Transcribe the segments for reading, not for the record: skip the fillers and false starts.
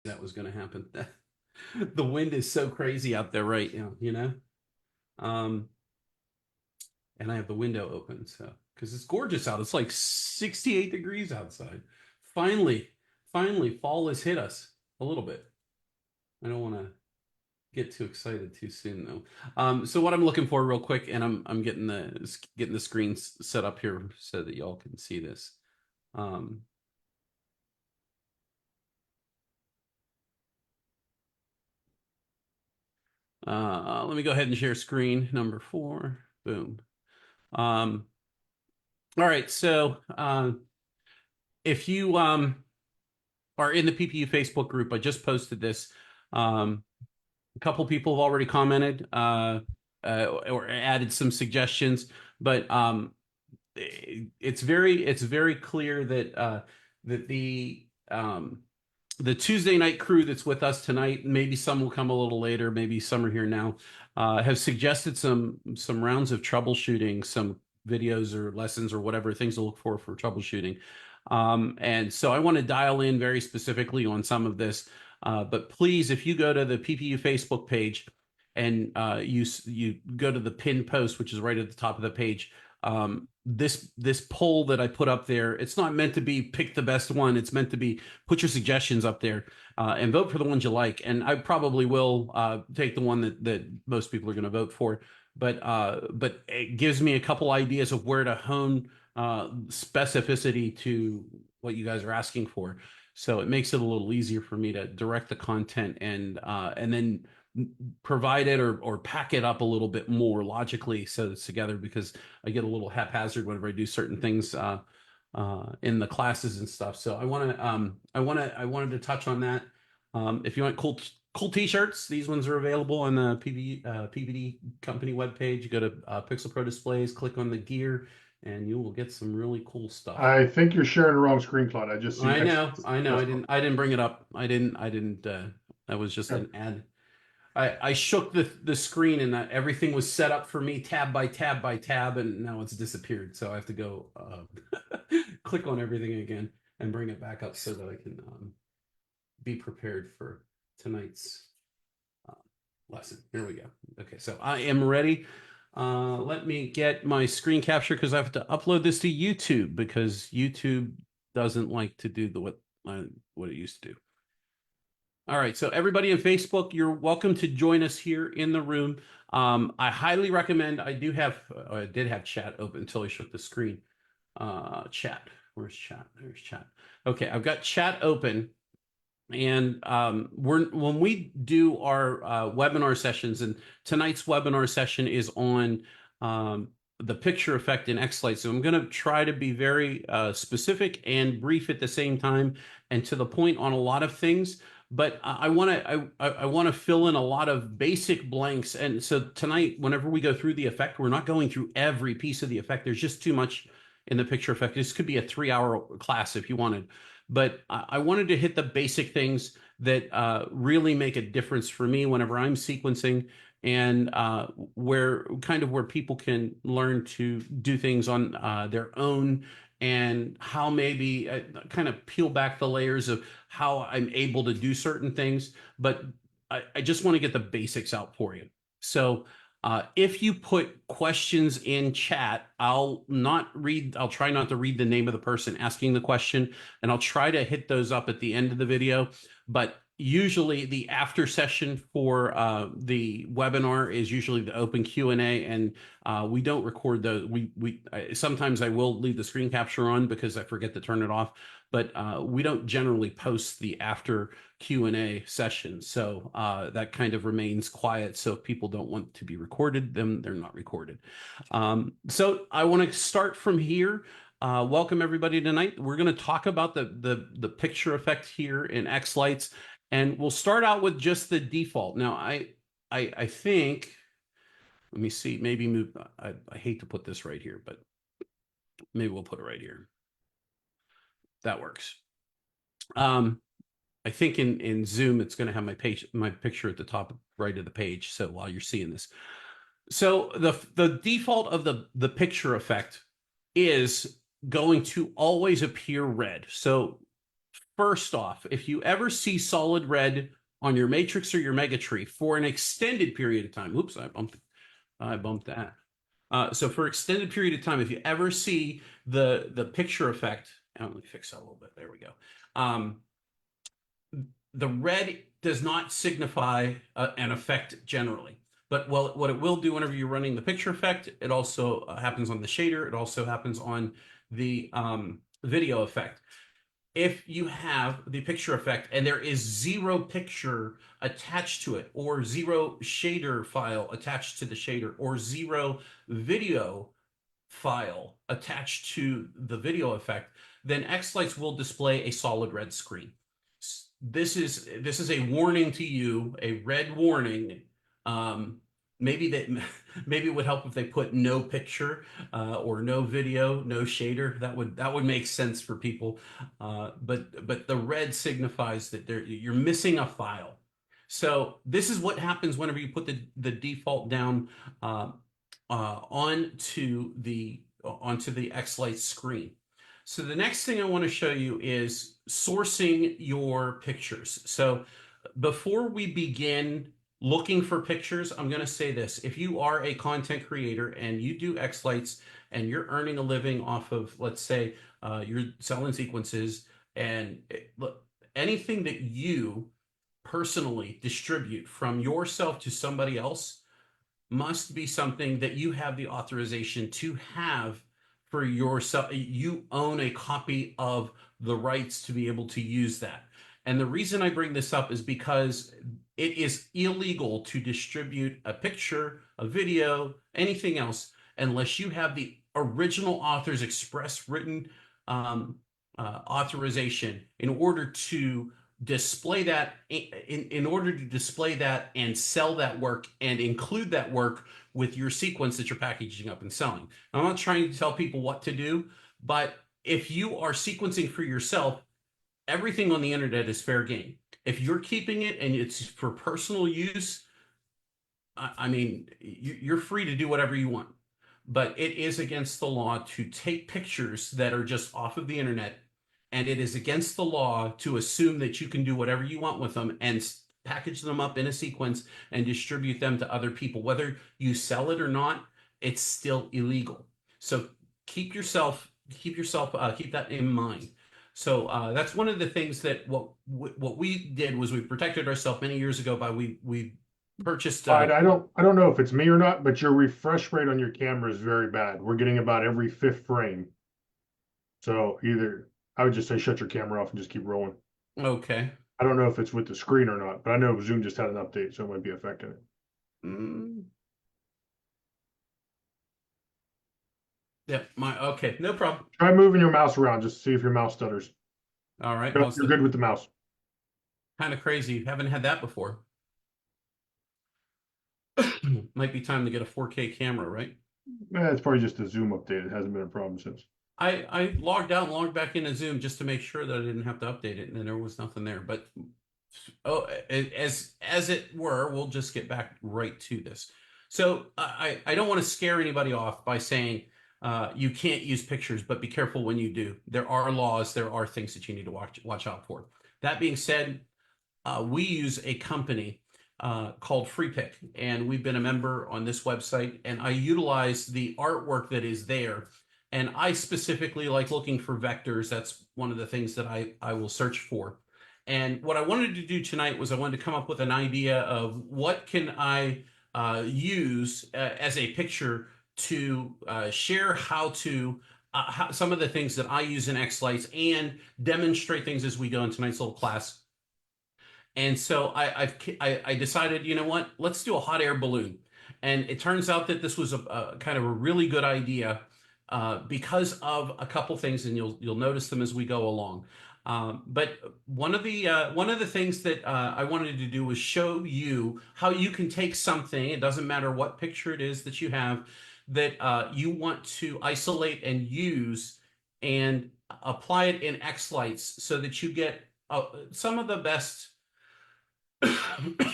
that was going to happen. The wind is so crazy out there right now, you know? Um, and I have the window open, so because it's gorgeous out. It's like 68 degrees outside. Finally, finally, fall has hit us a little bit. I don't want to get too excited too soon though. So what I'm looking for real quick, and I'm getting the screen set up here so that y'all can see this. Um, Let me go ahead and share screen number 4. Boom. All right, so if you are in the PPU Facebook group, I just posted this. A couple people have already commented or added some suggestions, but it's very clear that that the Tuesday night crew that's with us tonight, maybe some will come a little later, maybe some are here now, have suggested some rounds of troubleshooting, some videos or lessons or whatever things to look for troubleshooting. And so I want to dial in very specifically on some of this. But please, if you go to the PPU Facebook page and you go to the pinned post, which is right at the top of the page, this poll that I put up there, it's not meant to be pick the best one. It's meant to be put your suggestions up there and vote for the ones you like. And I probably will take the one that most people are going to vote for. But it gives me a couple ideas of where to hone specificity to what you guys are asking for. So it makes it a little easier for me to direct the content and then provide it or pack it up a little bit more logically so it's together, because I get a little haphazard whenever I do certain things in the classes and stuff. So I wanted to touch on that. If you want cool t-shirts, these ones are available on the PPD company webpage. You go to Pixel Pro Displays, click on the gear, and you will get some really cool stuff. I think you're sharing the wrong screen, Claude. I just see I X know, I know. desktop. I didn't bring it up. I didn't. That was just Okay. an ad. I shook the screen and everything was set up for me tab by tab by tab, and now it's disappeared. So I have to go click on everything again and bring it back up so that I can be prepared for tonight's uh, lesson. Here we go. Okay, so I am ready. Let me get my screen capture because I have to upload this to YouTube because YouTube doesn't like to do what it used to do. All right, so everybody in Facebook, you're welcome to join us here in the room. I highly recommend. I did have chat open until I shook the screen. Chat. Where's chat? There's chat. Okay, I've got chat open, and when we do our webinar sessions, and tonight's webinar session is on the picture effect in xLights. So I'm going to try to be very specific and brief at the same time, and to the point on a lot of things. But I want to fill in a lot of basic blanks. And so tonight, whenever we go through the effect, we're not going through every piece of the effect. There's just too much in the picture effect. This could be a 3-hour class if you wanted. But I wanted to hit the basic things that really make a difference for me whenever I'm sequencing, and where people can learn to do things on their own, and how maybe kind of peel back the layers of how I'm able to do certain things. But I just want to get the basics out for you. So if you put questions in chat, I'll try not to read the name of the person asking the question, and I'll try to hit those up at the end of the video. But usually the after session for the webinar is usually the open Q&A, and we don't record those. Sometimes I will leave the screen capture on because I forget to turn it off, but we don't generally post the after Q&A session. So that kind of remains quiet. So if people don't want to be recorded, then they're not recorded. So I want to start from here. Welcome everybody tonight. We're going to talk about the picture effect here in xLights, and we'll start out with just the default. Now I think, let me see, maybe move, I hate to put this right here, but maybe we'll put it right here. That works. I think in Zoom, it's going to have my picture at the top right of the page. So while you're seeing this, so the default of the picture effect is going to always appear red. So first off, if you ever see solid red on your matrix or your megatree for an extended period of time, oops, I bumped that. So for extended period of time, if you ever see the picture effect, let me fix that a little bit. There we go. The red does not signify an effect generally. But what it will do whenever you're running the picture effect, it also happens on the shader. It also happens on the video effect. If you have the picture effect and there is zero picture attached to it, or zero shader file attached to the shader, or zero video file attached to the video effect, then xLights will display a solid red screen. This is a warning to you, a red warning. Maybe it would help if they put no picture or no video, no shader. That would make sense for people. But the red signifies that you're missing a file. So this is what happens whenever you put the default down onto the xLights screen. So the next thing I want to show you is sourcing your pictures. So before we begin looking for pictures, I'm going to say this. If you are a content creator and you do xLights and you're earning a living off of, let's say, you're selling sequences, and look, anything that you personally distribute from yourself to somebody else must be something that you have the authorization to have for yourself. You own a copy of the rights to be able to use that. And the reason I bring this up is because it is illegal to distribute a picture, a video, anything else, unless you have the original author's express written authorization in order to display that, in order to display that and sell that work and include that work with your sequence that you're packaging up and selling. I'm not trying to tell people what to do, but if you are sequencing for yourself, everything on the internet is fair game. If you're keeping it and it's for personal use, I mean, you're free to do whatever you want. But it is against the law to take pictures that are just off of the internet, and it is against the law to assume that you can do whatever you want with them and package them up in a sequence and distribute them to other people. Whether you sell it or not, it's still illegal. So keep that in mind. So that's one of the things that what we did was we protected ourselves many years ago by we purchased. I don't know if it's me or not, but your refresh rate on your camera is very bad. We're getting about every fifth frame. So I would just say shut your camera off and just keep rolling. Okay. I don't know if it's with the screen or not, but I know Zoom just had an update, so it might be affecting it. Yeah, okay, no problem. Try moving your mouse around just to see if your mouse stutters. All right. No, you're good with the mouse. Kind of crazy. Haven't had that before. Might be time to get a 4K camera, right? It's probably just a Zoom update. It hasn't been a problem since. I logged out and logged back into Zoom just to make sure that I didn't have to update it, and then there was nothing there. But as it were, we'll just get back right to this. So I don't want to scare anybody off by saying you can't use pictures, but be careful when you do. There are laws. There are things that you need to watch out for. That being said, we use a company called FreePick, and we've been a member on this website, and I utilize the artwork that is there. And I specifically like looking for vectors. That's one of the things that I will search for. And what I wanted to do tonight was I wanted to come up with an idea of what can I use as a picture to share how some of the things that I use in xLights and demonstrate things as we go in tonight's little class. And so I decided, you know what, let's do a hot air balloon. And it turns out that this was a kind of a really good idea because of a couple things, and you'll notice them as we go along. But one of the things that I wanted to do was show you how you can take something. It doesn't matter what picture it is that you have that you want to isolate and use, and apply it in xLights so that you get some of the best.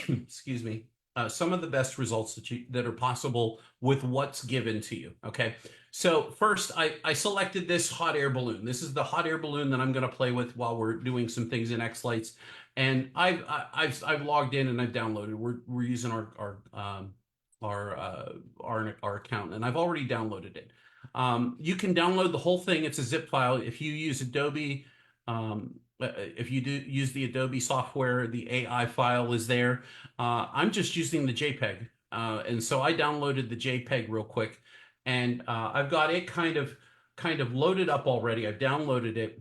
Excuse me. Some of the best results that are possible with what's given to you. Okay, So first, I selected this hot air balloon. This is the hot air balloon that I'm going to play with while we're doing some things in xLights. And I've logged in and I've downloaded. We're using our account, and I've already downloaded it. You can download the whole thing. It's a zip file. If you use Adobe, if you do use the Adobe software, the AI file is there. I'm just using the JPEG, and so I downloaded the JPEG real quick, and I've got it kind of loaded up already. I've downloaded it,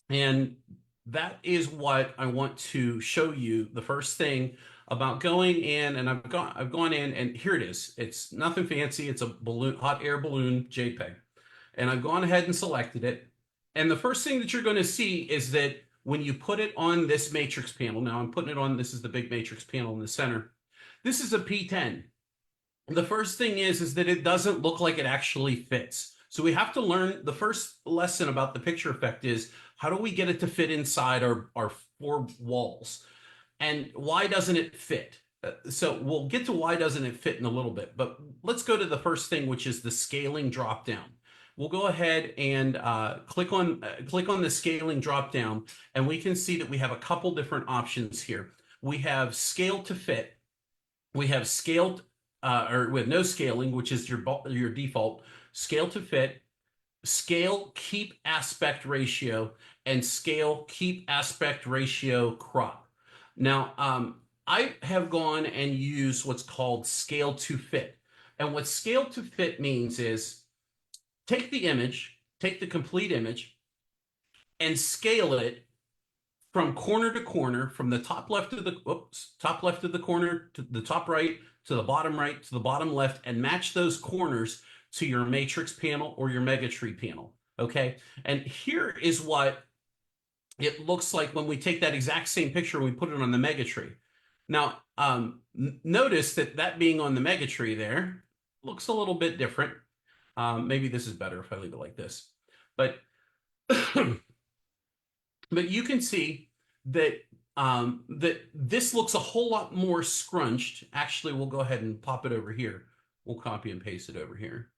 and that is what I want to show you. The first thing about going in, and I've gone in, and here it is. It's nothing fancy. It's a balloon, hot air balloon JPEG, and I've gone ahead and selected it. And the first thing that you're going to see is that when you put it on this matrix panel, now I'm putting it on. This is the big matrix panel in the center. This is a P10. The first thing is that it doesn't look like it actually fits. So we have to learn. The first lesson about the picture effect is how do we get it to fit inside our four walls? And why doesn't it fit? So we'll get to why doesn't it fit in a little bit, but let's go to the first thing, which is the scaling drop down. We'll go ahead and click on the scaling drop down, and we can see that we have a couple different options here. We have scale to fit. We have scaled or with no scaling, which is your default, scale to fit, scale keep aspect ratio, and scale keep aspect ratio crop. Now, I have gone and used what's called scale to fit. And what scale to fit means is take the image, take the complete image, and scale it from corner to corner, from the top left of the top left of the corner to the top right to the bottom left, and match those corners to your matrix panel or your megatree panel. Okay, and here is what it looks like when we take that exact same picture and we put it on the megatree. Now, notice that being on the megatree there looks a little bit different. Maybe this is better if I leave it like this, but but you can see that that this looks a whole lot more scrunched. Actually, we'll go ahead and pop it over here. We'll copy and paste it over here.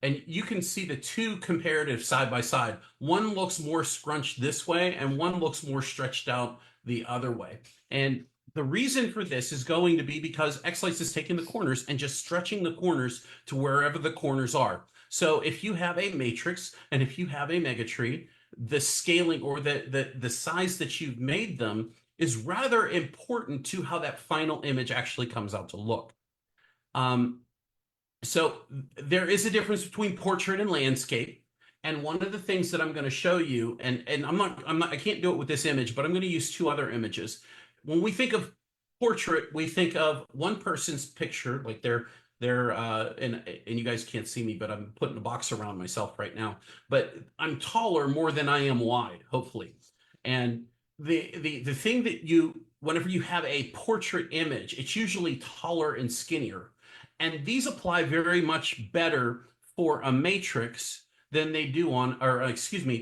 And you can see the two comparative side by side. One looks more scrunched this way, and one looks more stretched out the other way. And the reason for this is going to be because xLights is taking the corners and just stretching the corners to wherever the corners are. So if you have a matrix and if you have a megatree, the scaling or the size that you've made them is rather important to how that final image actually comes out to look. So there is a difference between portrait and landscape. And one of the things that I'm going to show you, and I can't do it with this image, but I'm going to use two other images. When we think of portrait, we think of one person's picture, like and you guys can't see me, but I'm putting a box around myself right now. But I'm taller more than I am wide, hopefully. And the thing that whenever you have a portrait image, it's usually taller and skinnier. And these apply very much better for a matrix than they do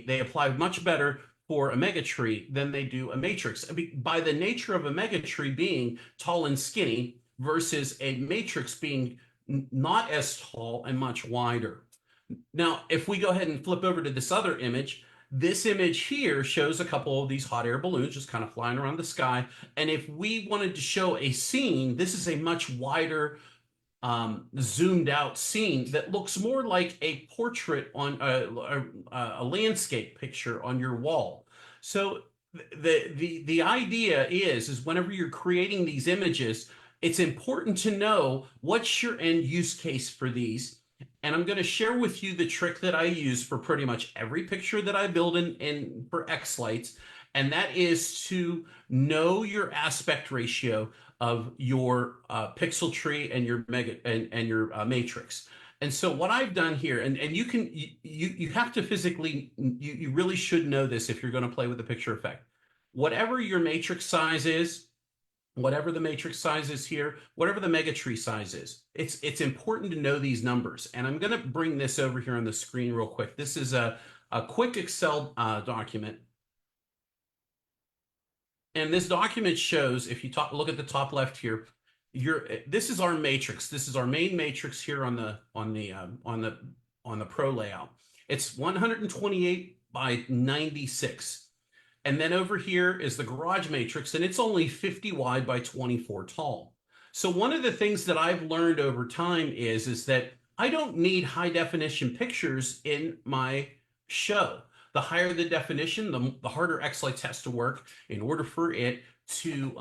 they apply much better for a megatree than they do a matrix. By the nature of a megatree being tall and skinny versus a matrix being not as tall and much wider. Now, if we go ahead and flip over to this other image, this image here shows a couple of these hot air balloons just kind of flying around the sky. And if we wanted to show a scene, this is a much wider, zoomed out scene that looks more like a portrait on a landscape picture on your wall. So the idea is whenever you're creating these images, it's important to know what's your end use case for these. And I'm going to share with you the trick that I use for pretty much every picture that I build in for xLights, and that is to know your aspect ratio of your pixel tree and your matrix. And so what I've done here, and you have to physically, you really should know this if you're going to play with the picture effect. Whatever your matrix size is, whatever the matrix size is here, whatever the megatree size is, it's important to know these numbers. And I'm going to bring this over here on the screen real quick. This is a quick Excel document. And this document shows, if you look at the top left here, this is our matrix. This is our main matrix here on the pro layout. It's 128 by 96. And then over here is the garage matrix, and it's only 50 wide by 24 tall. So one of the things that I've learned over time is that I don't need high definition pictures in my show. The higher the definition, the harder xLights has to work in order for it to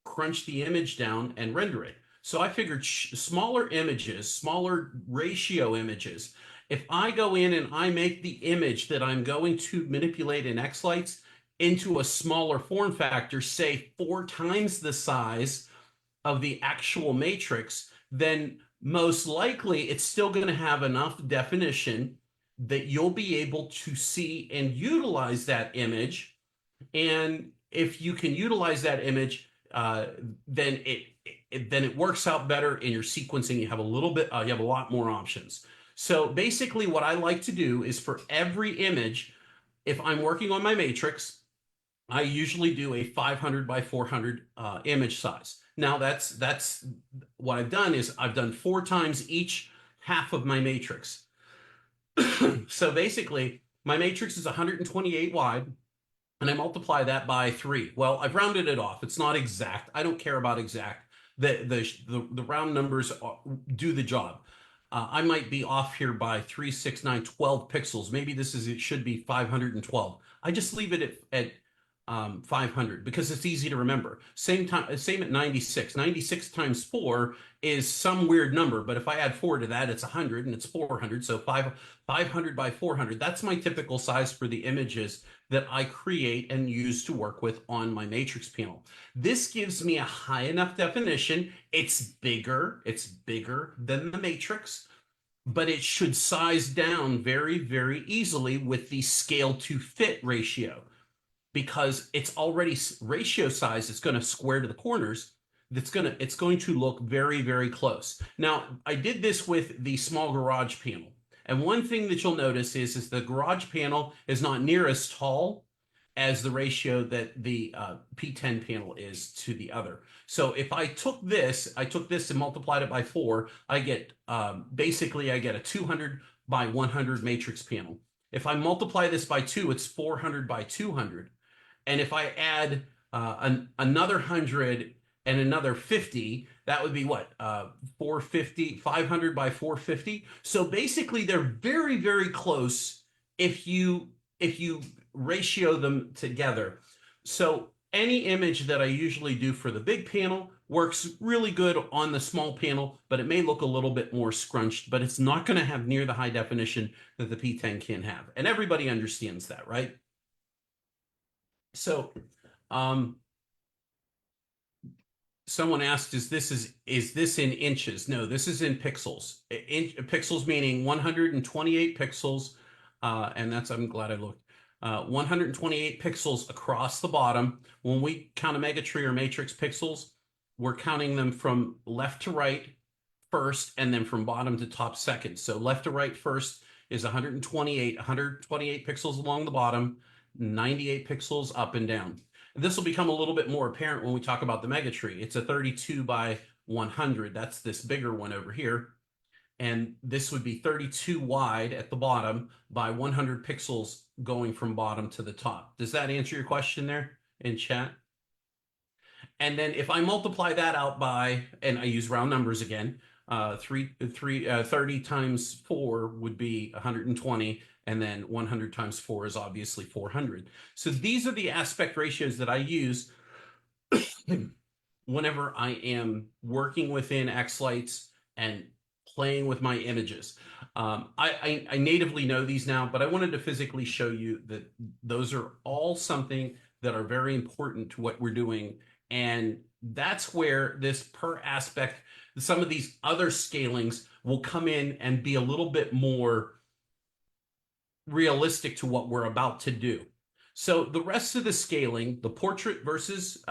crunch the image down and render it. So I figured smaller images, smaller ratio images. If I go in and I make the image that I'm going to manipulate in xLights into a smaller form factor, say 4 times the size of the actual matrix, then most likely it's still going to have enough definition that you'll be able to see and utilize that image. And if you can utilize that image, then it works out better in your sequencing. You have you have a lot more options. So basically what I like to do is for every image, if I'm working on my matrix, I usually do a 500 by 400 image size. Now that's what I've done is I've done 4 times each half of my matrix. So basically my matrix is 128 wide, and I multiply that by 3. Well, I've rounded it off. It's not exact. I don't care about exact. The round numbers do the job. I might be off here by 3, 6, 9, 12 pixels. Maybe it should be 512. I just leave it at 500 because it's easy to remember. Same at 96. 96 times 4 is some weird number, but if I add 4 to that, it's 100 and it's 400. So 500 by 400. That's my typical size for the images that I create and use to work with on my matrix panel. This gives me a high enough definition. It's bigger than the matrix, but it should size down very, very easily with the scale to fit ratio, because it's already ratio size. It's going to square to the corners. It's going to look very, very close. Now, I did this with the small garage panel. And one thing that you'll notice is the garage panel is not near as tall as the ratio that the P10 panel is to the other. So if I took this and multiplied it by 4, I get basically I get a 200 by 100 matrix panel. If I multiply this by 2, it's 400 by 200. And if I add another 100 and another 50, that would be what? 450, 500 by 450. So basically they're very, very close if you ratio them together. So any image that I usually do for the big panel works really good on the small panel, but it may look a little bit more scrunched, but it's not going to have near the high definition that the P10 can have. And everybody understands that, right? So, someone asked, is this in inches? No, this is in pixels. Pixels meaning 128 pixels, and I'm glad I looked. 128 pixels across the bottom. When we count a megatree or matrix pixels, we're counting them from left to right first, and then from bottom to top second. So left to right first is 128 pixels along the bottom, 98 pixels up and down. This will become a little bit more apparent when we talk about the megatree. It's a 32 by 100. That's this bigger one over here. And this would be 32 wide at the bottom by 100 pixels going from bottom to the top. Does that answer your question there in chat? And then if I multiply that out by, and I use round numbers again, 30 times 4 would be 120, and then 100 times 4 is obviously 400. So these are the aspect ratios that I use whenever I am working within xLights and playing with my images. I natively know these now, but I wanted to physically show you that those are all something that are very important to what we're doing. And that's where this per aspect, some of these other scalings will come in and be a little bit more realistic to what we're about to do. So the rest of the scaling, the portrait versus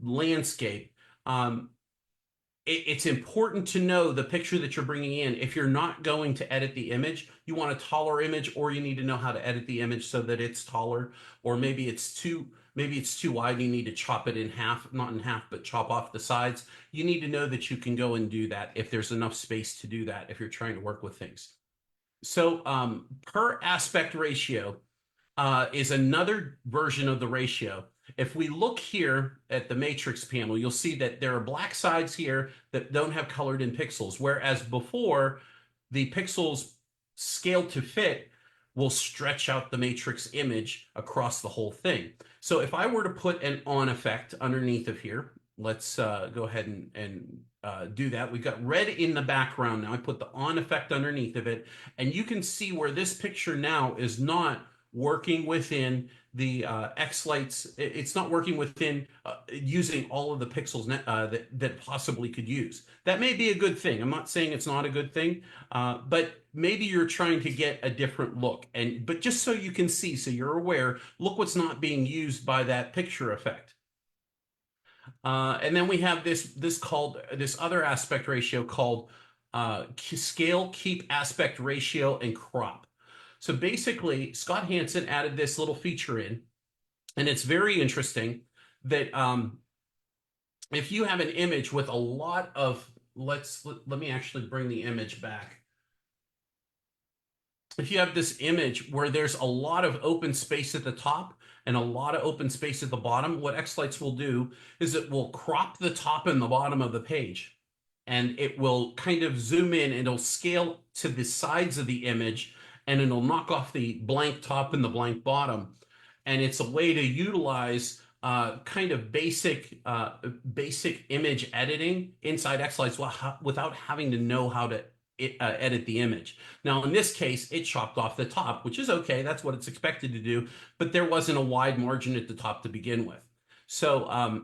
landscape, it's important to know the picture that you're bringing in. If you're not going to edit the image, you want a taller image, or you need to know how to edit the image so that it's taller, or maybe it's too maybe it's too wide, you need to chop it in half, not in half, but chop off the sides. You need to know that you can go and do that if there's enough space to do that if you're trying to work with things. So per aspect ratio is another version of the ratio. If we look here at the matrix panel, you'll see that there are black sides here that don't have colored in pixels, whereas before the pixels scaled to fit will stretch out the matrix image across the whole thing. So if I were to put an on effect underneath of here, let's go ahead and do that. We've got red in the background now. I put the on effect underneath of it, and you can see where this picture now is not working within the xLights. It's not working within using all of the pixels that possibly could use. That may be a good thing. I'm not saying it's not a good thing, but maybe you're trying to get a different look. But just so you can see, so you're aware, look what's not being used by that picture effect. And then we have this other aspect ratio called scale, keep aspect ratio, and crop. So basically, Scott Hansen added this little feature in, and it's very interesting that if you have an image with a lot of, let me actually bring the image back. If you have this image where there's a lot of open space at the top and a lot of open space at the bottom, what xLights will do is it will crop the top and the bottom of the page. And it will kind of zoom in and it'll scale to the sides of the image, and it'll knock off the blank top and the blank bottom. And it's a way to utilize kind of basic image editing inside xLights without having to know how to edit the image. Now, in this case, it chopped off the top, which is okay. That's what it's expected to do. But there wasn't a wide margin at the top to begin with. So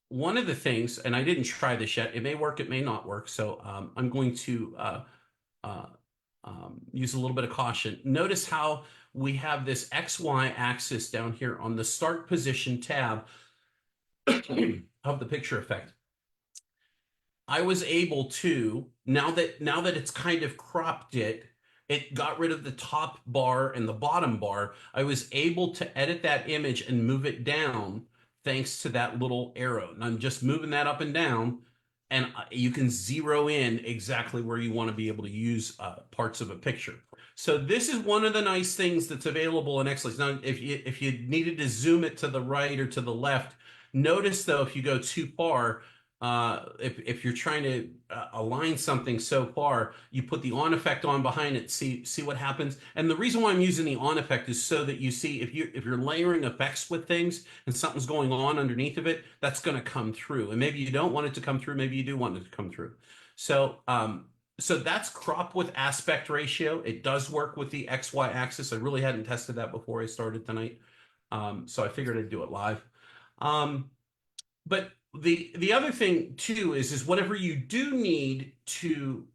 one of the things, and I didn't try this yet, it may work, it may not work. So I'm going to use a little bit of caution. Notice how we have this XY axis down here on the start position tab of the picture effect. I was able to, now that it's kind of cropped it got rid of the top bar and the bottom bar. I was able to edit that image and move it down thanks to that little arrow. And I'm just moving that up and down, and you can zero in exactly where you want to be able to use parts of a picture. So this is one of the nice things that's available in xLights. Now, if you needed to zoom it to the right or to the left, notice though, if you go too far, if you're trying to align something so far, you put the on effect on behind it, see what happens. And the reason why I'm using the on effect is so that you see if you're layering effects with things and something's going on underneath of it, that's going to come through. And maybe you don't want it to come through, maybe you do want it to come through. So so that's crop with aspect ratio. It does work with the XY axis. I really hadn't tested that before I started tonight, so I figured I'd do it live. But the other thing too is whenever you do need to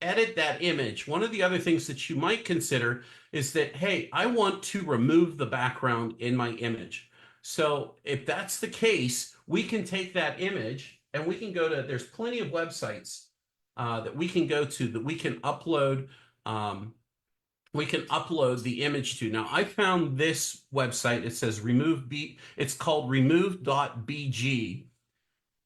edit that image, one of the other things that you might consider is that, hey, I want to remove the background in my image. So if that's the case, we can take that image and we can go to, there's plenty of websites that we can go to that we can upload the image to. Now, I found this website. It says it's called remove.bg.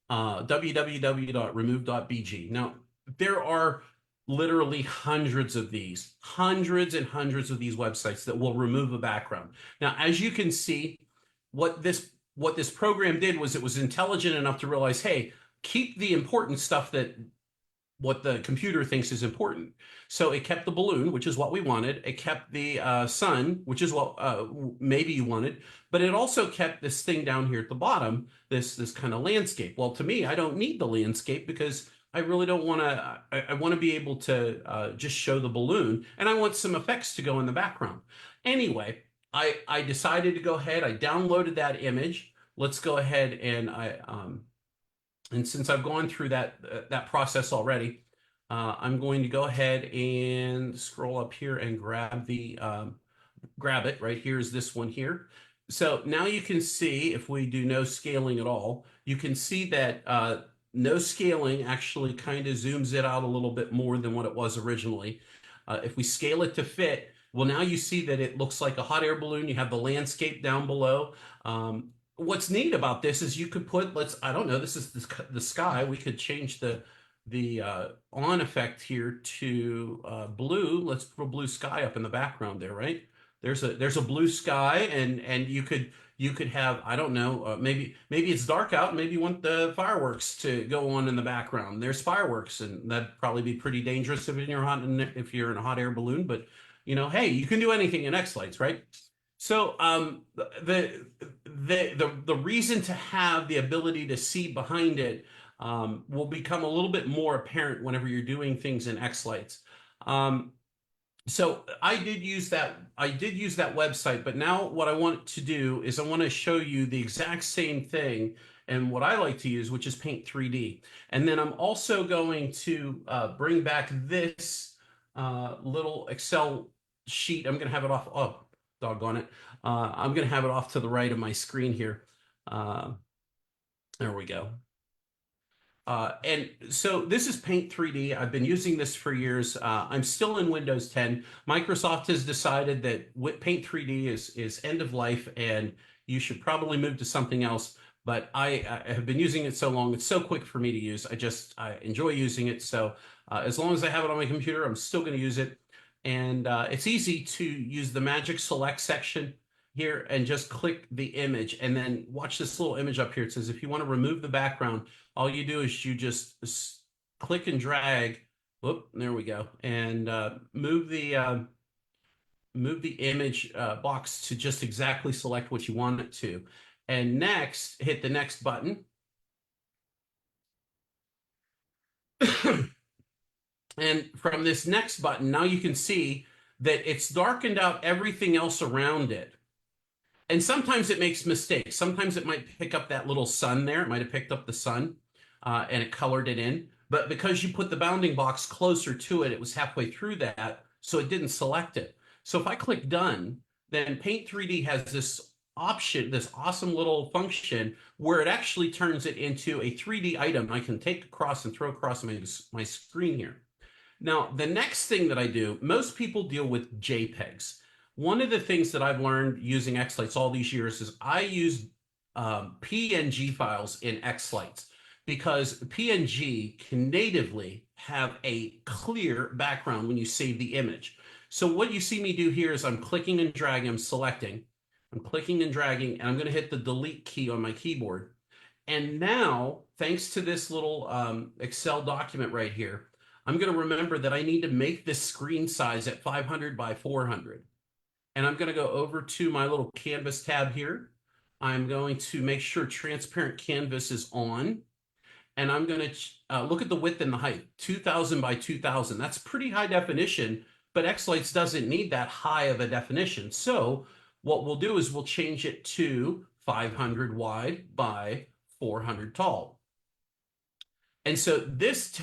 www.remove.bg. Now, there are literally hundreds and hundreds of these websites that will remove a background. Now, as you can see, what this program did was it was intelligent enough to realize, hey, keep the important stuff that what the computer thinks is important. So it kept the balloon, which is what we wanted. It kept the sun, which is what maybe you wanted. But it also kept this thing down here at the bottom, this kind of landscape. Well, to me, I don't need the landscape because I really don't want to. I want to be able to just show the balloon, and I want some effects to go in the background. Anyway, I decided to go ahead. I downloaded that image. Let's go ahead and and since I've gone through that process already, I'm going to go ahead and scroll up here and grab it. Right here is this one here. So now you can see, if we do no scaling at all, you can see that no scaling actually kind of zooms it out a little bit more than what it was originally. If we scale it to fit, well, now you see that it looks like a hot air balloon. You have the landscape down below. what's neat about this is you could put, I don't know, this is the sky. We could change the on effect here to blue. Let's put a blue sky up in the background there, right? There's a blue sky, and you could have, I don't know, maybe it's dark out. Maybe you want the fireworks to go on in the background. There's fireworks, and that'd probably be pretty dangerous if you're in a hot air balloon. But hey, you can do anything in xLights, right? So the reason to have the ability to see behind it will become a little bit more apparent whenever you're doing things in xLights. So I did use that. I did use that website, but now what I want to do is I want to show you the exact same thing and what I like to use, which is Paint 3D. And then I'm also going to bring back this little Excel sheet. I'm going to have it off. Oh, doggone it. I'm going to have it off to the right of my screen here. Uh, there we go. And so this is Paint 3D. I've been using this for years. I'm still in Windows 10. Microsoft has decided that Paint 3D is end of life, and you should probably move to something else. But I have been using it so long; it's so quick for me to use. I enjoy using it. So as long as I have it on my computer, I'm still going to use it. And it's easy to use the Magic Select section here and just click the image, and then watch this little image up here. It says if you want to remove the background, all you do is you just click and drag. Whoop, there we go, and move the image box to just exactly select what you want it to. And next, hit the next button. And from this next button, now you can see that it's darkened out everything else around it. And sometimes it makes mistakes. Sometimes it might pick up that little sun there. It might have picked up the sun and it colored it in. But because you put the bounding box closer to it, it was halfway through that, so it didn't select it. So if I click done, then Paint 3D has this option, this awesome little function where it actually turns it into a 3D item I can take across and throw across my screen here. Now, the next thing that I do, most people deal with JPEGs. One of the things that I've learned using xLights all these years is I use PNG files in xLights because PNG can natively have a clear background when you save the image. So what you see me do here is I'm clicking and dragging, I'm selecting, I'm clicking and dragging, and I'm going to hit the delete key on my keyboard. And now, thanks to this little Excel document right here, I'm going to remember that I need to make this screen size at 500 by 400. And I'm going to go over to my little canvas tab here. I'm going to make sure transparent canvas is on. And I'm going to look at the width and the height, 2000 by 2000. That's pretty high definition, but xLights doesn't need that high of a definition. So what we'll do is we'll change it to 500 wide by 400 tall. And so this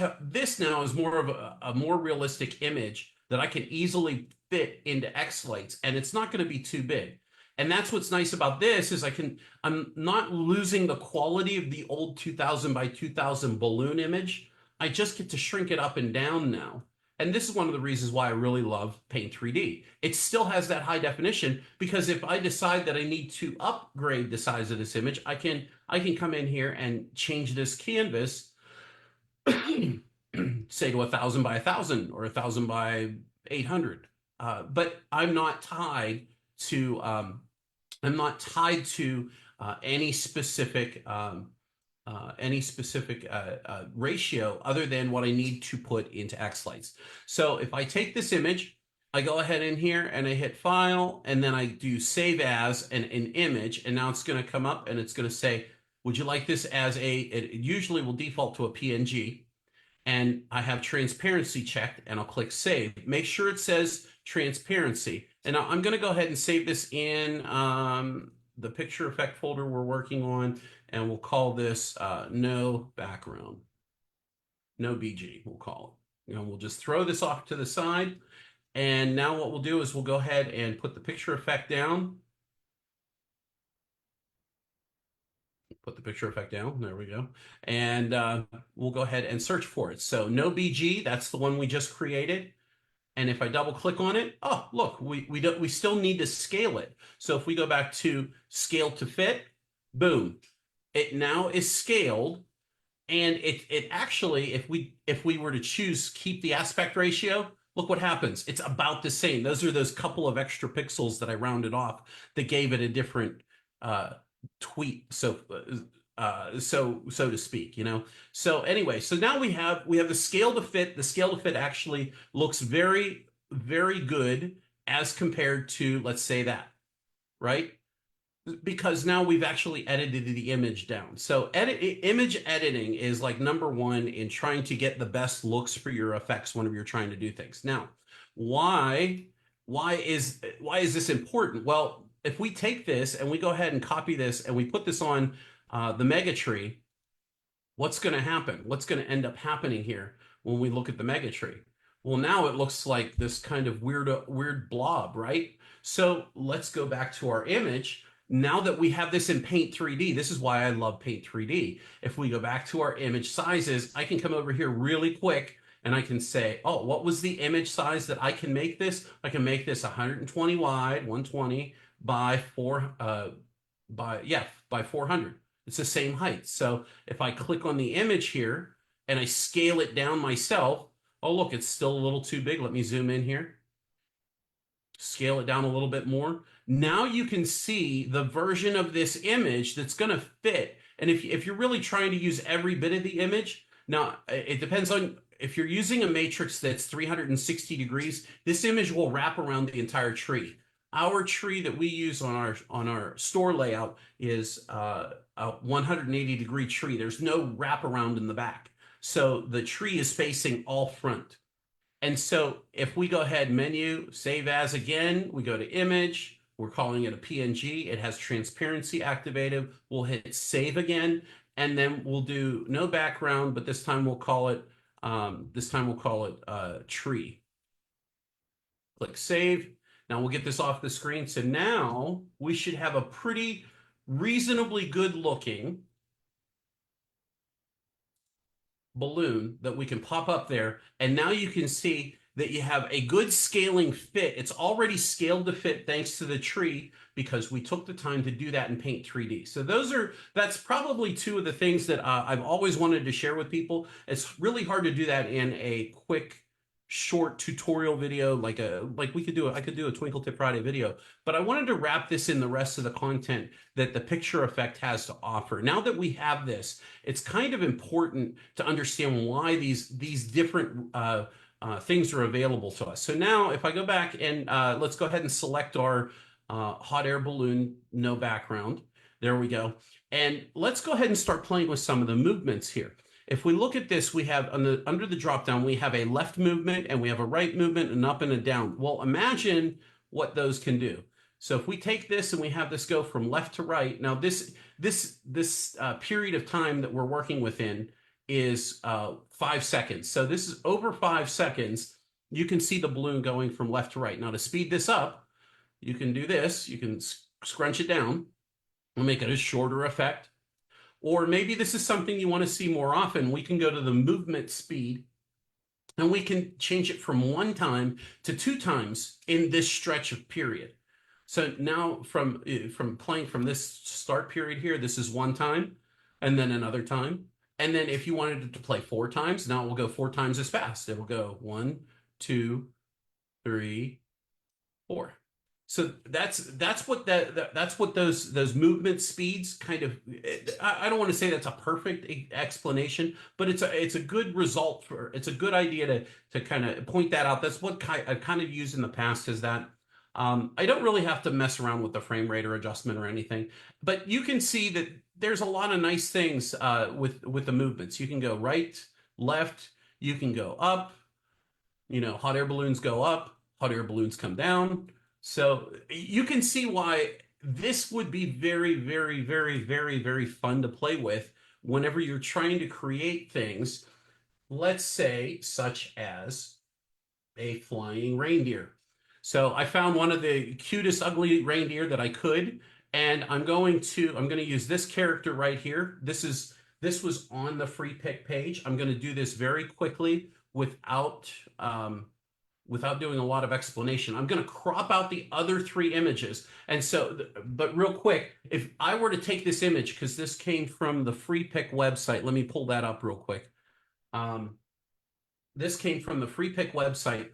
now is more of a more realistic image that I can easily fit into xLights, and it's not going to be too big. And that's what's nice about this is I'm not losing the quality of the old 2000 by 2000 balloon image. I just get to shrink it up and down now. And this is one of the reasons why I really love Paint 3D. It still has that high definition because if I decide that I need to upgrade the size of this image, I can come in here and change this canvas say to 1000 by 1000 or 1000 by 800. But I'm not tied to any specific ratio other than what I need to put into xLights. So if I take this image, I go ahead in here and I hit File, and then I do Save As an image, and now it's going to come up and it's going to say, would you like this as it usually will default to a PNG. And I have transparency checked, and I'll click save. Make sure it says transparency. And now I'm going to go ahead and save this in the picture effect folder we're working on, and we'll call this no background, no BG, we'll call it. We'll just throw this off to the side. And now what we'll do is we'll go ahead and put the picture effect down. Put the picture effect down. There we go. And we'll go ahead and search for it. So no BG, that's the one we just created. And if I double click on it, oh, look, we still need to scale it. So if we go back to scale to fit, Boom. It now is scaled, and it actually, if we were to choose keep the aspect ratio, look what happens. It's about the same. Those are those couple of extra pixels that I rounded off that gave it a different uh tweet, so to speak, you know. So anyway, so now we have the scale to fit. The scale to fit actually looks very, very good as compared to, let's say, that, right? Because now we've actually edited the image down. So image editing is like number one in trying to get the best looks for your effects whenever you're trying to do things. Now, why why is this important? Well, if we take this and we go ahead and copy this and we put this on the mega tree, what's going to happen? What's going to end up happening here when we look at the mega tree? Well, now it looks like this kind of weird blob, right? So let's go back to our image. Now that we have this in Paint 3D, this is why I love Paint 3D. If we go back to our image sizes, I can come over here really quick and I can say, oh, what was the image size that I can make this? I can make this 120 wide, 120 by by 400. It's the same height. So if I click on the image here and I scale it down myself, oh, look, it's still a little too big. Let me zoom in here, scale it down a little bit more. Now you can see the version of this image that's going to fit. And if you're really trying to use every bit of the image, now it depends on if you're using a matrix that's 360 degrees, this image will wrap around the entire tree. Our tree that we use on our store layout is a 180-degree tree. There's no wraparound in the back. So the tree is facing all front. And so if we go ahead, menu, save as again, we go to image, we're calling it a PNG. It has transparency activated. We'll hit save again, and then we'll do no background, but this time we'll call it tree. Click save. Now we'll get this off the screen. So now we should have a pretty reasonably good looking balloon that we can pop up there. And now you can see that you have a good scaling fit. It's already scaled to fit thanks to the tree because we took the time to do that in Paint 3D. So that's probably two of the things that I've always wanted to share with people. It's really hard to do that in a quick short tutorial video like I could do a Twinkle Tip Friday video, but I wanted to wrap this in the rest of the content that the picture effect has to offer. Now that we have this, it's kind of important to understand why these different things are available to us. So now if I go back and let's go ahead and select our hot air balloon, no background. There we go. And let's go ahead and start playing with some of the movements here. If we look at this, we have under the drop down, we have a left movement and we have a right movement, an up and a down. Well, imagine what those can do. So if we take this and we have this go from left to right, now this period of time that we're working within is 5 seconds. So this is over 5 seconds. You can see the balloon going from left to right. Now to speed this up, you can do this. You can scrunch it down and make it a shorter effect. Or maybe this is something you want to see more often. We can go to the movement speed and we can change it from 1 time to 2 times in this stretch of period. So now from playing from this start period here, this is 1 time and then another time. And then if you wanted it to play 4 times, now it will go 4 times as fast. It will go 1, 2, 3, 4. So that's what those movement speeds kind of. I don't want to say that's a perfect explanation, but it's a good result it's a good idea to kind of point that out. That's what I've kind of used in the past is that I don't really have to mess around with the frame rate or adjustment or anything, but you can see that there's a lot of nice things with the movements. You can go right, left, you can go up. Hot air balloons go up, hot air balloons come down. So you can see why this would be very, very, very, very, very fun to play with whenever you're trying to create things, let's say, such as a flying reindeer. So I found one of the cutest ugly reindeer that I could, and I'm going to use this character right here. This was on the free pick page. I'm going to do this very quickly without without doing a lot of explanation, I'm going to crop out the other three images. And so, but real quick, if I were to take this image, because this came from the Free Pick website, let me pull that up real quick. This came from the Free Pick website,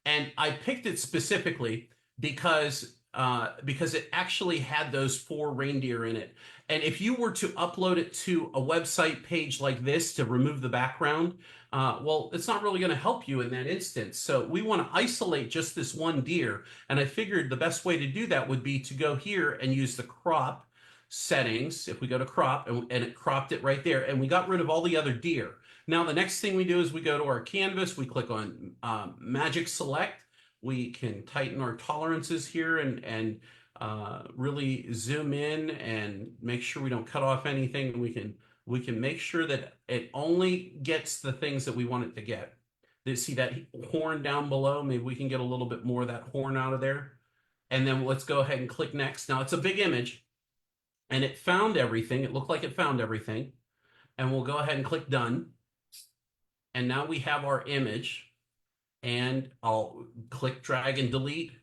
and I picked it specifically because it actually had those four reindeer in it. And if you were to upload it to a website page like this to remove the background, well, it's not really going to help you in that instance. So we want to isolate just this one deer. And I figured the best way to do that would be to go here and use the crop settings. If we go to crop and it cropped it right there, and we got rid of all the other deer. Now, the next thing we do is we go to our canvas, we click on Magic Select. We can tighten our tolerances here and really zoom in and make sure we don't cut off anything. We can make sure that it only gets the things that we want it to get. See that horn down below? Maybe we can get a little bit more of that horn out of there. And then let's go ahead and click next. Now, it's a big image, and it found everything. It looked like it found everything. And we'll go ahead and click done. And now we have our image, and I'll click, drag, and delete.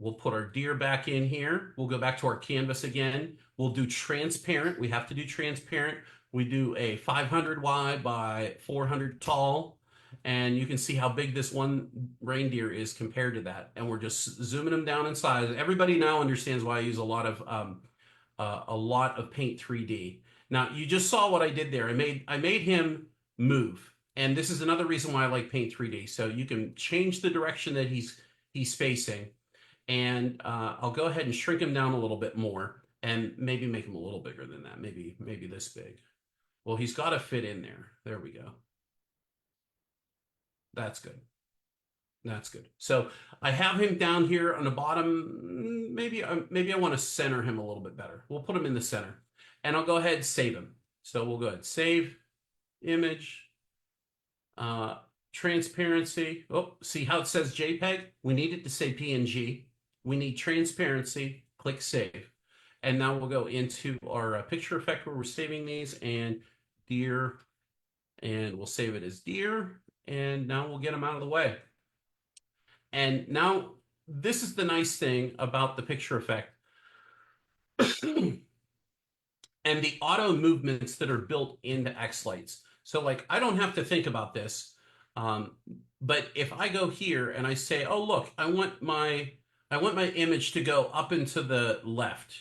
We'll put our deer back in here. We'll go back to our canvas again. We'll do transparent. We have to do transparent. We do a 500 wide by 400 tall. And you can see how big this one reindeer is compared to that. And we're just zooming them down in size. Everybody now understands why I use a lot of Paint 3D. Now, you just saw what I did there. I made him move. And this is another reason why I like Paint 3D. So you can change the direction that he's facing. And I'll go ahead and shrink him down a little bit more and maybe make him a little bigger than that. Maybe this big. Well, he's got to fit in there. There we go. That's good. That's good. So I have him down here on the bottom. Maybe I want to center him a little bit better. We'll put him in the center. And I'll go ahead and save him. So we'll go ahead, save, image, transparency. Oh, see how it says JPEG? We need it to say PNG. We need transparency. Click save. And now we'll go into our picture effect where we're saving these, and deer, and we'll save it as deer. And now we'll get them out of the way. And now this is the nice thing about the picture effect. And the auto movements that are built into xLights. So like, I don't have to think about this. But if I go here and I say, oh, look, I want my image to go up and to the left.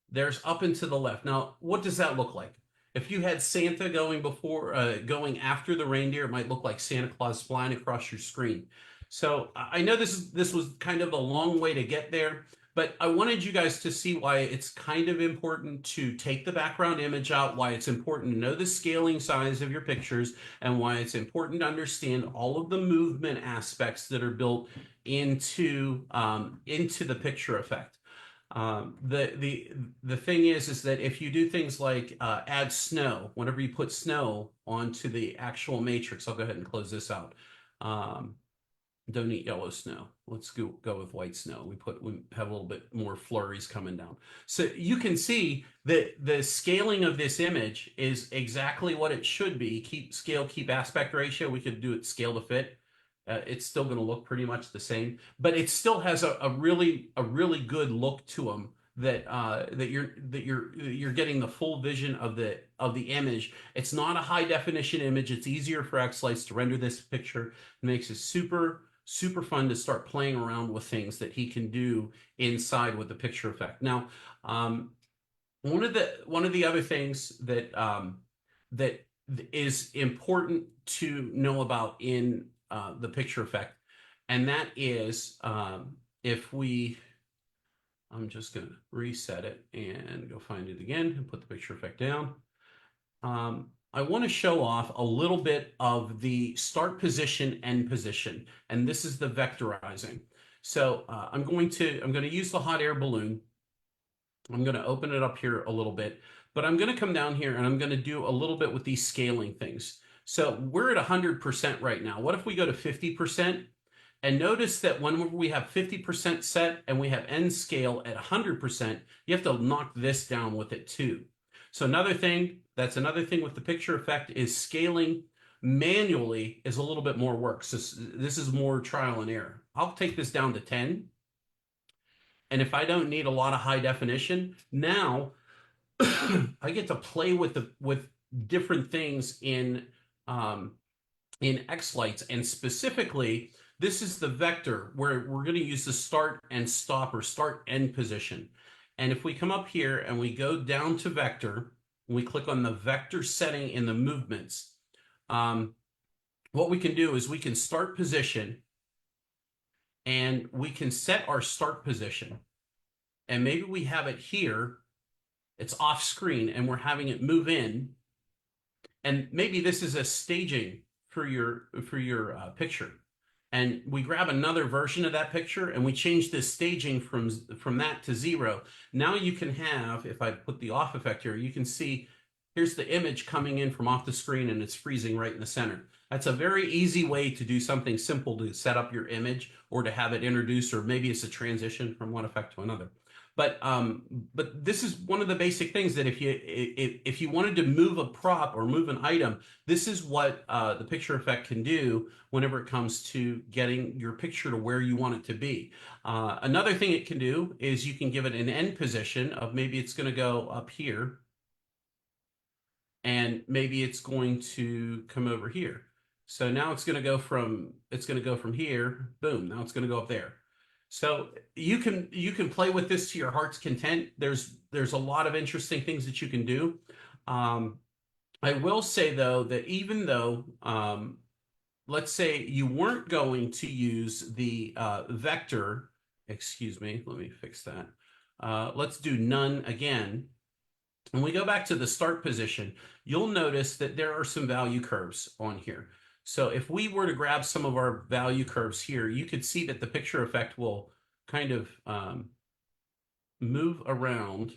There's up and to the left. Now, what does that look like? If you had Santa going after the reindeer, it might look like Santa Claus flying across your screen. So I know this was kind of a long way to get there, but I wanted you guys to see why it's kind of important to take the background image out, why it's important to know the scaling size of your pictures, and why it's important to understand all of the movement aspects that are built into the picture effect. The thing is that if you do things like add snow, whenever you put snow onto the actual matrix, I'll go ahead and close this out. Don't eat yellow snow. Let's go with white snow. We have a little bit more flurries coming down. So you can see that the scaling of this image is exactly what it should be. Keep scale, keep aspect ratio. We could do it scale to fit. It's still going to look pretty much the same, but it still has a really good look to them that you're getting the full vision of the image. It's not a high definition image. It's easier for xLights to render this picture. It makes it super fun to start playing around with things that he can do inside with the picture effect. Now, one of the other things that that is important to know about in the picture effect, and that is if we, I'm just going to reset it and go find it again and put the picture effect down. I want to show off a little bit of the start position, end position, and this is the vectorizing. So I'm going to use the hot air balloon. I'm going to open it up here a little bit, but I'm going to come down here and I'm going to do a little bit with these scaling things. So we're at 100% right now. What if we go to 50%? And notice that when we have 50% set and we have end scale at 100%, you have to knock this down with it too. So that's another thing with the picture effect is scaling Manually is a little bit more work. So this is more trial and error. I'll take this down to 10. And if I don't need a lot of high definition, now I get to play with different things um, in xLights, and specifically, this is the vector where we're going to use the start and stop or start end position. And if we come up here and we go down to vector, and we click on the vector setting in the movements, what we can do is we can start position and we can set our start position. And maybe we have it here, it's off screen, and we're having it move in. And maybe this is a staging for your picture. And we grab another version of that picture and we change this staging from that to 0. Now you can have, if I put the off effect here, you can see here's the image coming in from off the screen and it's freezing right in the center. That's a very easy way to do something simple to set up your image or to have it introduced, or maybe it's a transition from one effect to another. But this is one of the basic things that if you wanted to move a prop or move an item, this is what the picture effect can do whenever it comes to getting your picture to where you want it to be. Another thing it can do is you can give it an end position of maybe it's going to go up here, and maybe it's going to come over here. So now it's going to go from here, boom, now it's going to go up there. So you can play with this to your heart's content. There's a lot of interesting things that you can do. I will say though that even though let's say you weren't going to use the vector, excuse me, let me fix that. Let's do none again. When we go back to the start position, you'll notice that there are some value curves on here. So if we were to grab some of our value curves here, you could see that the picture effect will kind of move around,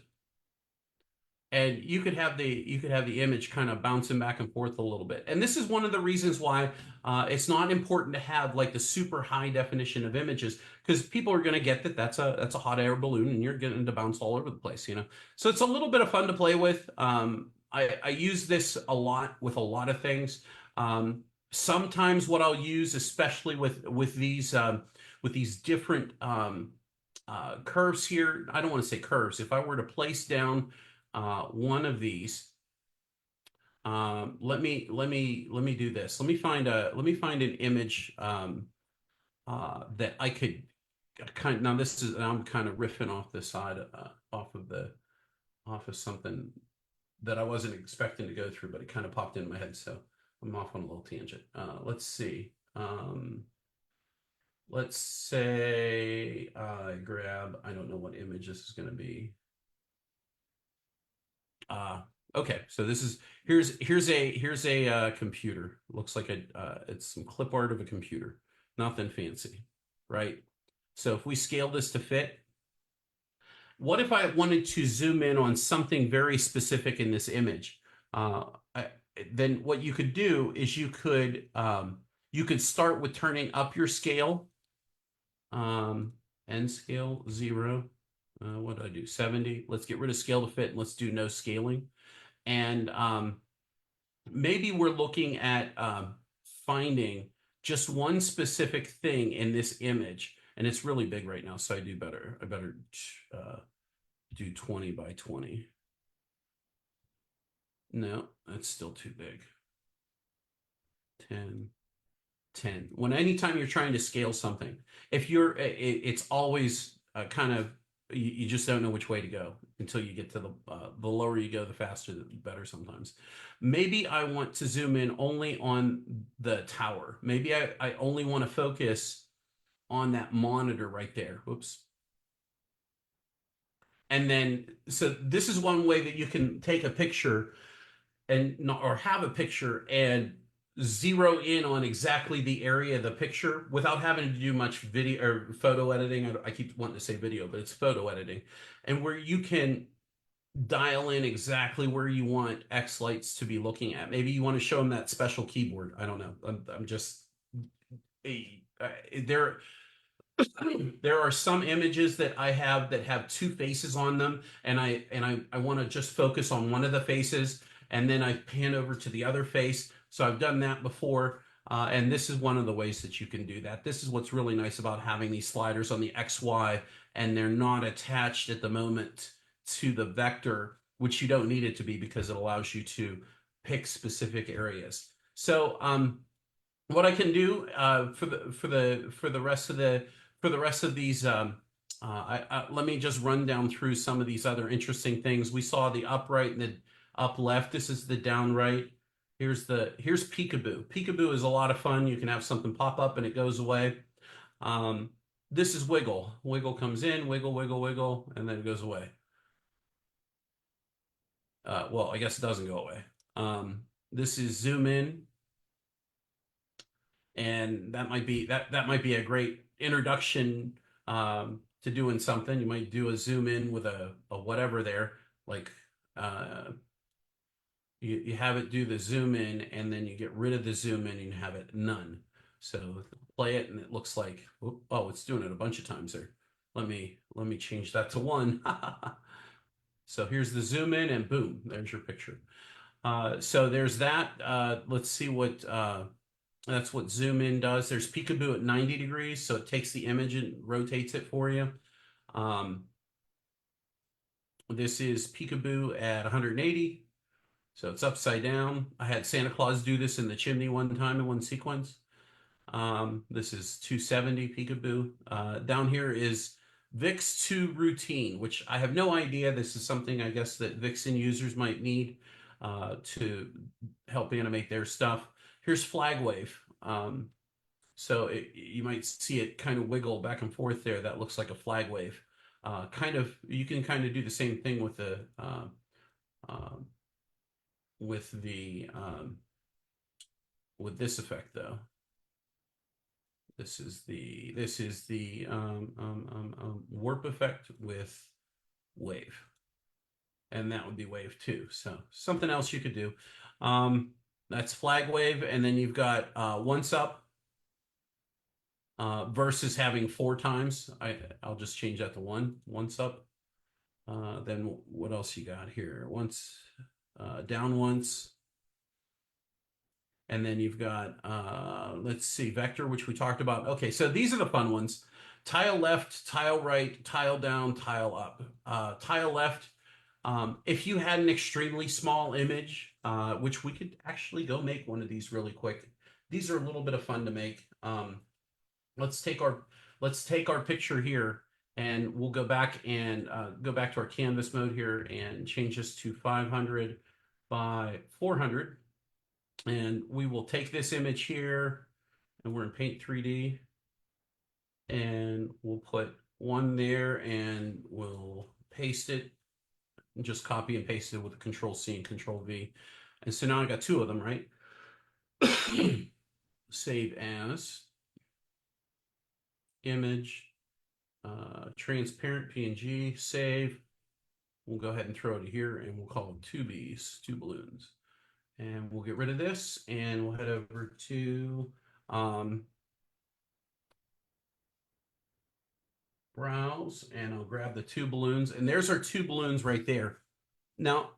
and you could have the image kind of bouncing back and forth a little bit. And this is one of the reasons why it's not important to have like the super high definition of images, because people are going to get that that's a hot air balloon and you're getting to bounce all over the place, you know. So it's a little bit of fun to play with. I use this a lot with a lot of things. Sometimes what I'll use, especially with these different curves here, I don't want to say curves. If I were to place down one of these, let me do this. Let me find an image that I could kind of, now this is, I'm kind of riffing off the side off of something that I wasn't expecting to go through, but it kind of popped into my head, so I'm off on a little tangent. Let's see. Let's say I grab, I don't know what image this is going to be. Okay, so this is, here's a computer. Looks like it's some clip art of a computer. Nothing fancy, right? So if we scale this to fit, what if I wanted to zoom in on something very specific in this image? Then what you could do is you could start with turning up your scale. End scale 0. What do I do? 70. Let's get rid of scale to fit and let's do no scaling. And maybe we're looking at finding just one specific thing in this image, and it's really big right now, so I better do 20 by 20. No, that's still too big. 10. Anytime you're trying to scale something, if you're, it's always kind of, you just don't know which way to go until you get to the lower you go, the faster, the better sometimes. Maybe I want to zoom in only on the tower. Maybe I only want to focus on that monitor right there. Whoops. And then, so this is one way that you can take a picture or have a picture and zero in on exactly the area of the picture without having to do much video or photo editing. I keep wanting to say video, but it's photo editing, and where you can dial in exactly where you want xLights to be looking at. Maybe you want to show them that special keyboard. I don't know. I'm just there. There are some images that I have that have two faces on them, and I want to just focus on one of the faces, and then I pan over to the other face. So I've done that before. And this is one of the ways that you can do that. This is what's really nice about having these sliders on the XY, and they're not attached at the moment to the vector, which you don't need it to be because it allows you to pick specific areas. So what I can do for the rest of these let me just run down through some of these other interesting things. We saw the upright and the up left. This is the down right. Here's peekaboo. Peekaboo is a lot of fun. You can have something pop up and it goes away. Um, this is wiggle. Wiggle comes in, wiggle, wiggle, wiggle, and then it goes away. Well, I guess it doesn't go away. This is zoom in, and that might be a great introduction to doing something. You might do a zoom in with a whatever there, like you have it do the zoom in, and then you get rid of the zoom in and you have it none. So play it, and it looks like, oh, it's doing it a bunch of times there. Let me change that to 1. So here's the zoom in, and boom, there's your picture. So there's that. Let's see what that's what zoom in does. There's peekaboo at 90 degrees, so it takes the image and rotates it for you. This is peekaboo at 180, so it's upside down. I had Santa Claus do this in the chimney one time in one sequence. This is 270 peekaboo. Down here is VIX 2 routine, which I have no idea. This is something I guess that Vixen users might need to help animate their stuff. Here's flag wave. So you might see it kind of wiggle back and forth there. That looks like a flag wave. You can kind of do the same thing with the with this effect though. This is the warp effect with wave, and that would be wave 2. So something else you could do. That's flag wave, and then you've got once up versus having 4 times. I'll just change that to 1 once up. Then what else you got here? Once down once. And then you've got, let's see, vector, which we talked about. Okay, so these are the fun ones. Tile left, tile right, tile down, tile up. Tile left, if you had an extremely small image, which we could actually go make one of these really quick. These are a little bit of fun to make. Let's take our picture here, and we'll go back to our canvas mode here and change this to 500 by 400. And we will take this image here, and we're in Paint 3D, and we'll put 1 there, and we'll paste it, and just copy and paste it with Control C and Control V. And so now I got 2 of them, right? Save as image, transparent PNG, save. We'll go ahead and throw it here, and we'll call them 2 Bs, 2 balloons. And we'll get rid of this, and we'll head over to browse, and I'll grab the 2 balloons, and there's our 2 balloons right there. Now,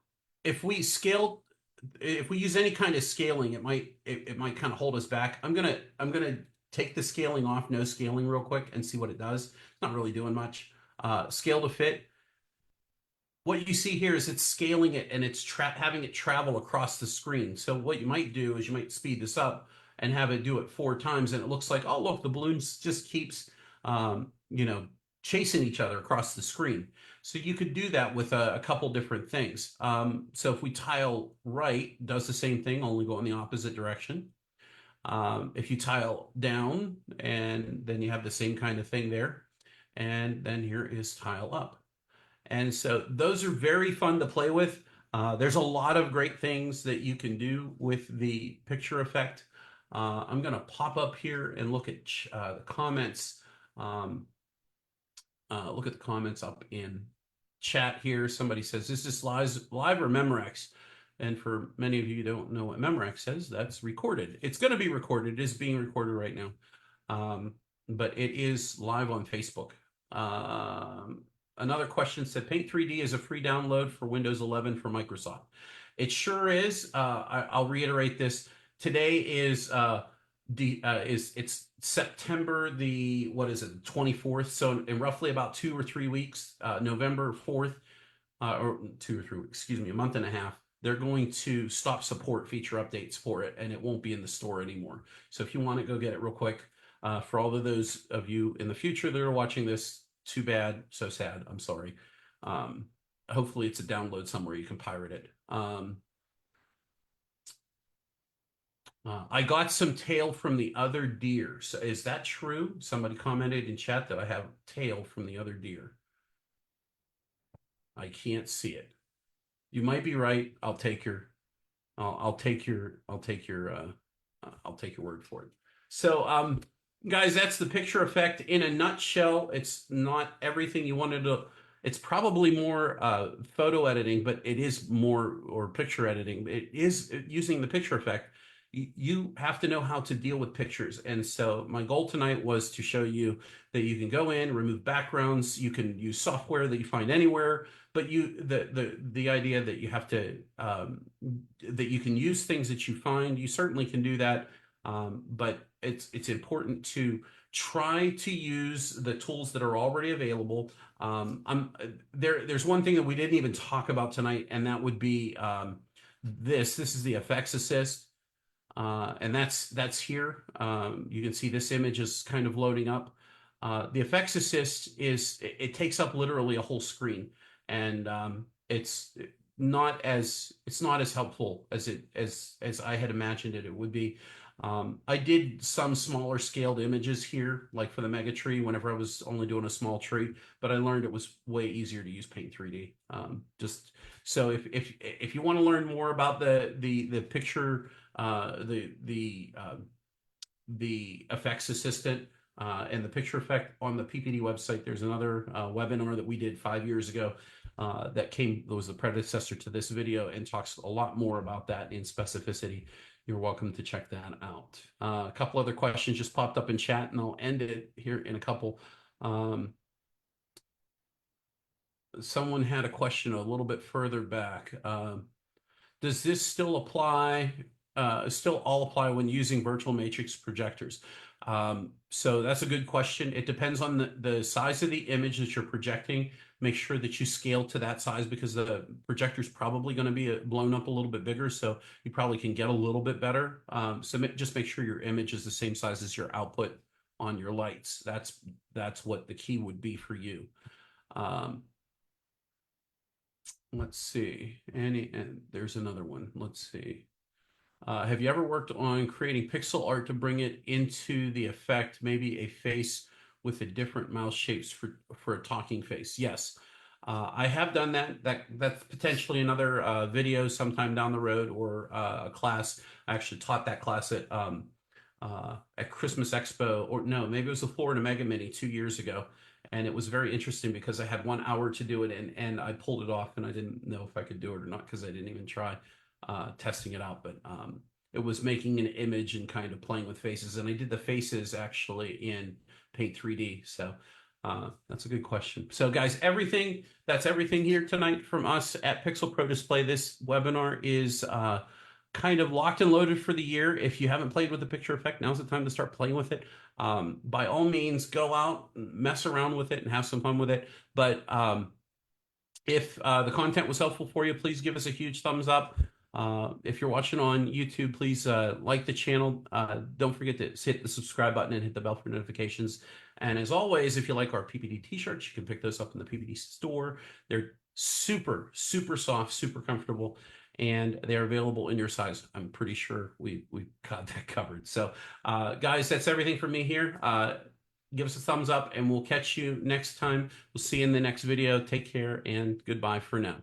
if we use any kind of scaling, it might kind of hold us back. I'm gonna take the scaling off, no scaling, real quick, and see what it does. It's not really doing much. Scale to fit. What you see here is it's scaling it, and it's having it travel across the screen. So what you might do is you might speed this up and have it do it 4 times, and it looks like, oh, look, the balloons just keeps, chasing each other across the screen. So you could do that with a couple different things. So if we tile right, does the same thing, only go in the opposite direction. If you tile down, and then you have the same kind of thing there. And then here is tile up. And so those are very fun to play with. There's a lot of great things that you can do with the picture effect. I'm going to pop up here and look at the comments. Look at the comments up in chat here. Somebody says, is this live or Memorex? And for many of you who don't know what Memorex says, that's recorded. It's going to be recorded. It is being recorded right now. But it is live on Facebook. Another question said, Paint 3D is a free download for Windows 11 for Microsoft. It sure is. I'll reiterate this. today is it's September the what is it, 24th. So in roughly about 2 or 3 weeks, November 4th, or 2 or 3 weeks, excuse me, a month and a half, they're going to stop support feature updates for it, and it won't be in the store anymore. So if you want to go get it real quick, for all of those of you in the future that are watching this, too bad, so sad. I'm sorry. Um, Hopefully it's a download somewhere you can pirate it. I got some tail from the other deer. So is that true? Somebody commented in chat that I have tail from the other deer. I can't see it. You might be right. I'll take your I'll take your word for it. So guys, that's the picture effect in a nutshell. It's not everything you wanted to. It's probably more photo editing, but it is more, or picture editing. It is using the picture effect. You have to know how to deal with pictures. And so my goal tonight was to show you that you can go in, remove backgrounds, you can use software that you find anywhere, but the idea that you have to that you can use things that you find, you certainly can do that. But it's important to try to use the tools that are already available. There's one thing that we didn't even talk about tonight, and that would be this is the effects assist. And that's here. You can see this image is kind of loading up. The effects assist it takes up literally a whole screen, and it's not as helpful as I had imagined it would be. I did some smaller scaled images here, like for the mega tree, whenever I was only doing a small tree, but I learned it was way easier to use Paint 3D. Just so if you want to learn more about the picture, the effects assistant, and the picture effect on the PPD website, there's another webinar that we did 5 years ago that was the predecessor to this video and talks a lot more about that in specificity. You're welcome to check that out. A couple other questions just popped up in chat, and I'll end it here in a couple. Someone had a question a little bit further back. Does this still apply, still all apply when using virtual matrix projectors? So that's a good question. It depends on the size of the image that you're projecting. Make sure that you scale to that size, because the projector is probably going to be blown up a little bit bigger, so you probably can get a little bit better. So just make sure your image is the same size as your output on your lights. That's what the key would be for you. Let's see. And there's another one. Let's see. Have you ever worked on creating pixel art to bring it into the effect, maybe a face with a different mouth shapes for a talking face? Yes, I have done that. That's potentially another video sometime down the road, or a class. I actually taught that class at Christmas Expo, or no, maybe it was the Florida Mega Mini 2 years ago. And it was very interesting because I had 1 hour to do it, and I pulled it off, and I didn't know if I could do it or not because I didn't even try testing it out. But it was making an image and kind of playing with faces, and I did the faces actually in Paint 3D. So that's a good question. So guys, that's everything here tonight from us at Pixel Pro Display. This webinar is kind of locked and loaded for the year. If you haven't played with the picture effect, now's the time to start playing with it. By all means, go out, mess around with it, and have some fun with it. But if the content was helpful for you, please give us a huge thumbs up. If you're watching on YouTube, please like the channel. Don't forget to hit the subscribe button and hit the bell for notifications. And as always, if you like our PPD t-shirts, you can pick those up in the PPD store. They're super, super soft, super comfortable, and they're available in your size. I'm pretty sure we got that covered. So guys, that's everything from me here. Give us a thumbs up, and we'll catch you next time. We'll see you in the next video. Take care, and goodbye for now.